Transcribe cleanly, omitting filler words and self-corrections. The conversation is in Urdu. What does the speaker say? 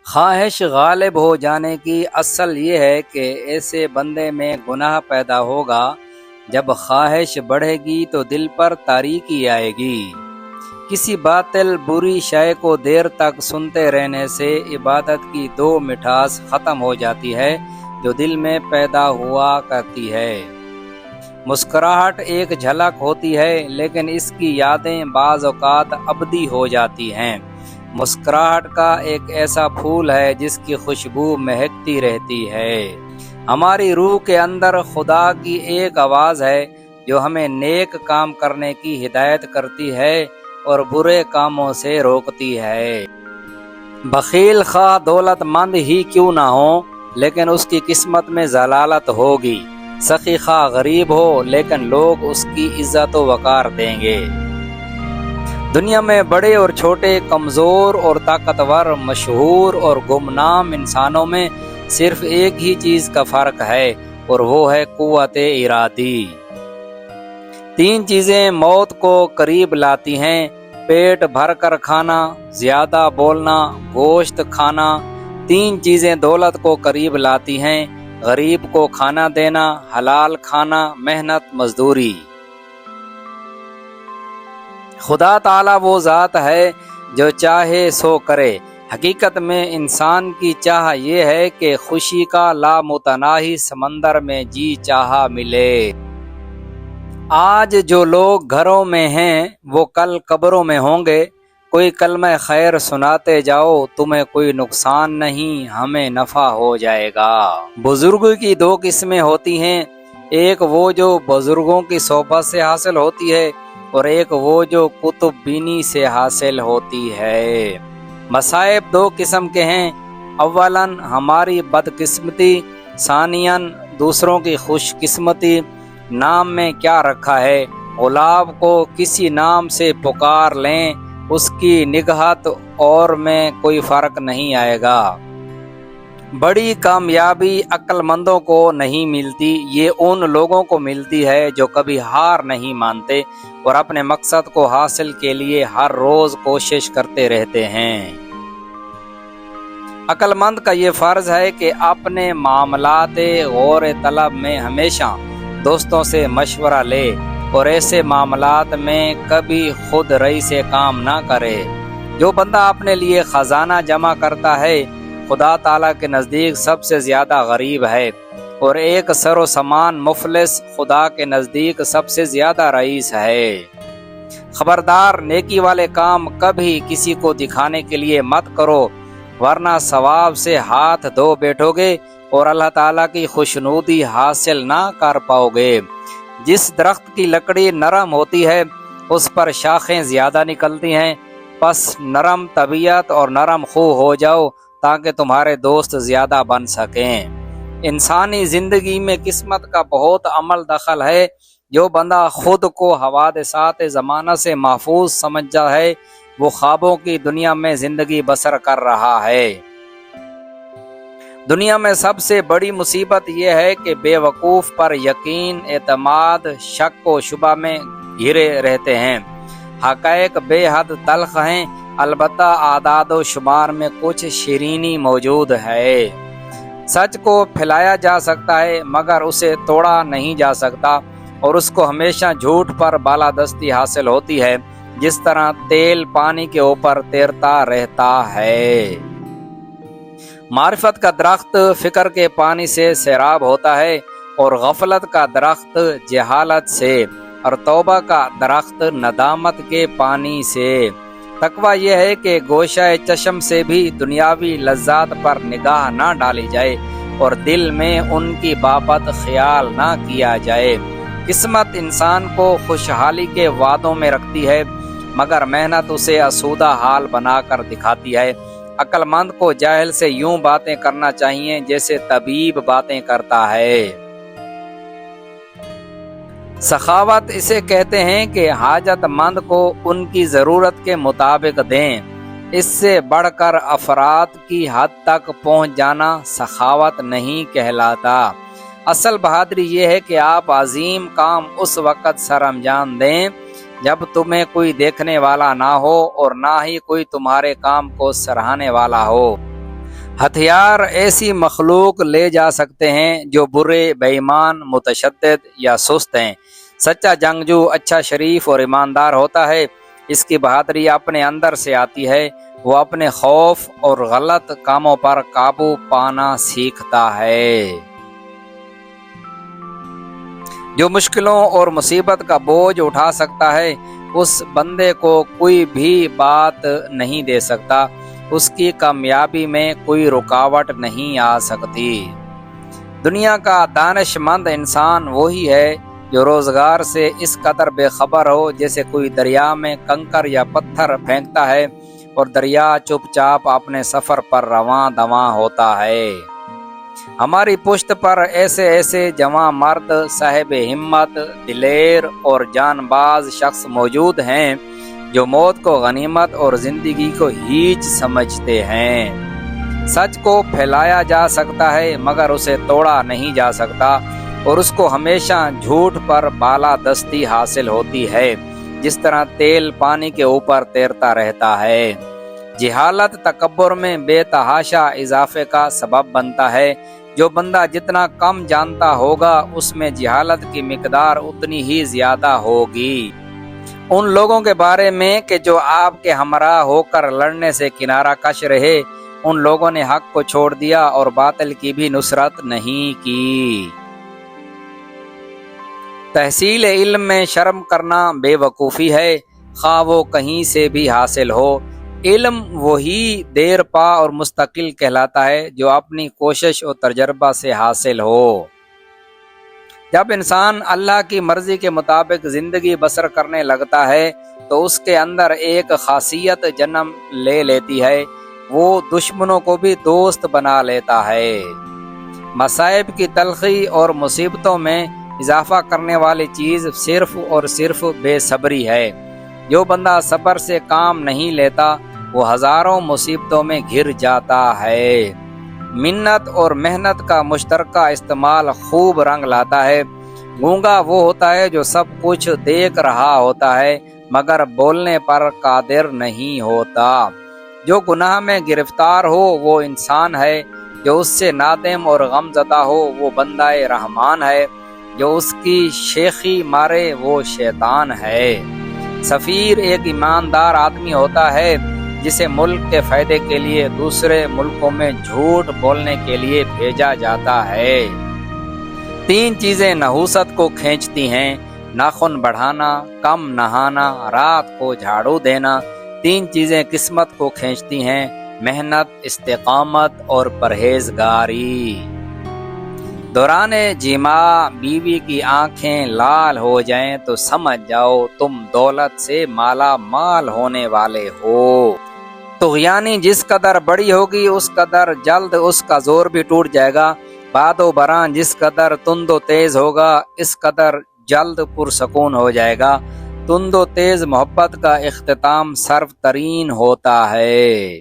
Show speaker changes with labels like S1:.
S1: خواہش غالب ہو جانے کی اصل یہ ہے کہ ایسے بندے میں گناہ پیدا ہوگا۔ جب خواہش بڑھے گی تو دل پر تاریکی آئے گی۔ کسی باطل بری شے کو دیر تک سنتے رہنے سے عبادت کی دو مٹھاس ختم ہو جاتی ہے جو دل میں پیدا ہوا کرتی ہے۔ مسکراہٹ ایک جھلک ہوتی ہے لیکن اس کی یادیں بعض اوقات ابدی ہو جاتی ہیں۔ مسکراہٹ کا ایک ایسا پھول ہے جس کی خوشبو مہکتی رہتی ہے۔ ہماری روح کے اندر خدا کی ایک آواز ہے جو ہمیں نیک کام کرنے کی ہدایت کرتی ہے اور برے کاموں سے روکتی ہے۔ بخیل خواہ دولت مند ہی کیوں نہ ہو لیکن اس کی قسمت میں ضلالت ہوگی۔ سخی خواہ غریب ہو لیکن لوگ اس کی عزت و وقار دیں گے۔ دنیا میں بڑے اور چھوٹے، کمزور اور طاقتور، مشہور اور گمنام انسانوں میں صرف ایک ہی چیز کا فرق ہے اور وہ ہے قوت ارادی۔ تین چیزیں موت کو قریب لاتی ہیں: پیٹ بھر کر کھانا، زیادہ بولنا، گوشت کھانا۔ تین چیزیں دولت کو قریب لاتی ہیں: غریب کو کھانا دینا، حلال کھانا، محنت مزدوری۔ خدا تعالیٰ وہ ذات ہے جو چاہے سو کرے۔ حقیقت میں انسان کی چاہ یہ ہے کہ خوشی کا لامتناہی سمندر میں جی چاہا ملے۔ آج جو لوگ گھروں میں ہیں وہ کل قبروں میں ہوں گے۔ کوئی کلمہ خیر سناتے جاؤ، تمہیں کوئی نقصان نہیں، ہمیں نفع ہو جائے گا۔ بزرگوں کی دو قسمیں ہوتی ہیں، ایک وہ جو بزرگوں کی صحبت سے حاصل ہوتی ہے اور ایک وہ جو کتب بینی سے حاصل ہوتی ہے۔ مصائب دو قسم کے ہیں، اولاً ہماری بدقسمتی، ثانیاً دوسروں کی خوش قسمتی۔ نام میں کیا رکھا ہے؟ گلاب کو کسی نام سے پکار لیں، اس کی نگہت اور میں کوئی فرق نہیں آئے گا۔ بڑی کامیابی عقل مندوں کو نہیں ملتی، یہ ان لوگوں کو ملتی ہے جو کبھی ہار نہیں مانتے اور اپنے مقصد کو حاصل کے لیے ہر روز کوشش کرتے رہتے ہیں۔ عقل مند کا یہ فرض ہے کہ اپنے معاملات غور طلب میں ہمیشہ دوستوں سے مشورہ لے اور ایسے معاملات میں کبھی خود رأی سے کام نہ کرے۔ جو بندہ اپنے لیے خزانہ جمع کرتا ہے خدا تعالیٰ کے نزدیک سب سے زیادہ غریب ہے، اور ایک سر و سامان مفلس خدا کے نزدیک سب سے زیادہ رئیس ہے۔ خبردار، نیکی والے کام کبھی کسی کو دکھانے کے لیے مت کرو، ورنہ ثواب سے ہاتھ دھو بیٹھو گے اور اللہ تعالیٰ کی خوشنودی حاصل نہ کر پاؤ گے۔ جس درخت کی لکڑی نرم ہوتی ہے اس پر شاخیں زیادہ نکلتی ہیں، پس نرم طبیعت اور نرم خو ہو جاؤ تاکہ تمہارے دوست زیادہ بن سکیں۔ انسانی زندگی میں قسمت کا بہت عمل دخل ہے۔ جو بندہ خود کو حوادثات زمانہ سے محفوظ سمجھتا ہے وہ خوابوں کی دنیا میں زندگی بسر کر رہا ہے۔ دنیا میں سب سے بڑی مصیبت یہ ہے کہ بے وقوف پر یقین، اعتماد، شک و شبہ میں گھرے رہتے ہیں۔ حقائق بے حد تلخ ہیں، البتہ اعداد و شمار میں کچھ شیرینی موجود ہے۔ سچ کو پھیلایا جا سکتا ہے مگر اسے توڑا نہیں جا سکتا، اور اس کو ہمیشہ جھوٹ پر بالادستی حاصل ہوتی ہے، جس طرح تیل پانی کے اوپر تیرتا رہتا ہے۔ معرفت کا درخت فکر کے پانی سے سیراب ہوتا ہے اور غفلت کا درخت جہالت سے، اور توبہ کا درخت ندامت کے پانی سے۔ تقویٰ یہ ہے کہ گوشہ چشم سے بھی دنیاوی لذات پر نگاہ نہ ڈالی جائے اور دل میں ان کی بابت خیال نہ کیا جائے۔ قسمت انسان کو خوشحالی کے وعدوں میں رکھتی ہے مگر محنت اسے آسودہ حال بنا کر دکھاتی ہے۔ عقل مند کو جاہل سے یوں باتیں کرنا چاہیے جیسے طبیب باتیں کرتا ہے۔ سخاوت اسے کہتے ہیں کہ حاجت مند کو ان کی ضرورت کے مطابق دیں۔ اس سے بڑھ کر افراد کی حد تک پہنچ جانا سخاوت نہیں کہلاتا۔ اصل بہادری یہ ہے کہ آپ عظیم کام اس وقت سر انجام دیں جب تمہیں کوئی دیکھنے والا نہ ہو اور نہ ہی کوئی تمہارے کام کو سراہنے والا ہو۔ ہتھیار ایسی مخلوق لے جا سکتے ہیں جو برے، بے ایمان، متشدد یا سست ہیں۔ سچا جنگجو اچھا، شریف اور ایماندار ہوتا ہے۔ اس کی بہادری اپنے اندر سے آتی ہے۔ وہ اپنے خوف اور غلط کاموں پر قابو پانا سیکھتا ہے۔ جو مشکلوں اور مصیبت کا بوجھ اٹھا سکتا ہے، اس بندے کو کوئی بھی بات نہیں دے سکتا۔ اس کی کامیابی میں کوئی رکاوٹ نہیں آ سکتی۔ دنیا کا دانش مند انسان وہی ہے جو روزگار سے اس قدر بے خبر ہو جیسے کوئی دریا میں کنکر یا پتھر پھینکتا ہے اور دریا چپ چاپ اپنے سفر پر رواں دواں ہوتا ہے۔ ہماری پشت پر ایسے ایسے جواں مرد، صاحب ہمت، دلیر اور جان باز شخص موجود ہیں جو موت کو غنیمت اور زندگی کو ہیچ سمجھتے ہیں۔ سچ کو پھیلایا جا سکتا ہے مگر اسے توڑا نہیں جا سکتا، اور اس کو ہمیشہ جھوٹ پر بالادستی حاصل ہوتی ہے، جس طرح تیل پانی کے اوپر تیرتا رہتا ہے۔ جہالت تکبر میں بے تحاشا اضافے کا سبب بنتا ہے۔ جو بندہ جتنا کم جانتا ہوگا اس میں جہالت کی مقدار اتنی ہی زیادہ ہوگی۔ ان لوگوں کے بارے میں کہ جو آپ کے ہمراہ ہو کر لڑنے سے کنارہ کش رہے، ان لوگوں نے حق کو چھوڑ دیا اور باطل کی بھی نصرت نہیں کی۔ تحصیل علم میں شرم کرنا بے وقوفی ہے، خواہ وہ کہیں سے بھی حاصل ہو۔ علم وہی دیر پا اور مستقل کہلاتا ہے جو اپنی کوشش اور تجربہ سے حاصل ہو۔ جب انسان اللہ کی مرضی کے مطابق زندگی بسر کرنے لگتا ہے تو اس کے اندر ایک خاصیت جنم لے لیتی ہے، وہ دشمنوں کو بھی دوست بنا لیتا ہے۔ مصائب کی تلخی اور مصیبتوں میں اضافہ کرنے والی چیز صرف اور صرف بے صبری ہے۔ جو بندہ صبر سے کام نہیں لیتا وہ ہزاروں مصیبتوں میں گھر جاتا ہے۔ منت اور محنت کا مشترکہ استعمال خوب رنگ لاتا ہے۔ گونگا وہ ہوتا ہے جو سب کچھ دیکھ رہا ہوتا ہے مگر بولنے پر قادر نہیں ہوتا۔ جو گناہ میں گرفتار ہو وہ انسان ہے، جو اس سے نادم اور غم زدہ ہو وہ بندہ رحمان ہے، جو اس کی شیخی مارے وہ شیطان ہے۔ سفیر ایک ایماندار آدمی ہوتا ہے جسے ملک کے فائدے کے لیے دوسرے ملکوں میں جھوٹ بولنے کے لیے بھیجا جاتا ہے۔ 3 چیزیں نحوست کو کھینچتی ہیں: ناخن بڑھانا، کم نہانا، رات کو جھاڑو دینا۔ 3 چیزیں قسمت کو کھینچتی ہیں: محنت، استقامت اور پرہیزگاری۔ دوران جماع بیوی کی آنکھیں لال ہو جائیں تو سمجھ جاؤ تم دولت سے مالا مال ہونے والے ہو۔ طغیانی جس قدر بڑی ہوگی اس قدر جلد اس کا زور بھی ٹوٹ جائے گا۔ باد و بران جس قدر تند و تیز ہوگا اس قدر جلد پرسکون ہو جائے گا۔ تند و تیز محبت کا اختتام سرو ترین ہوتا ہے۔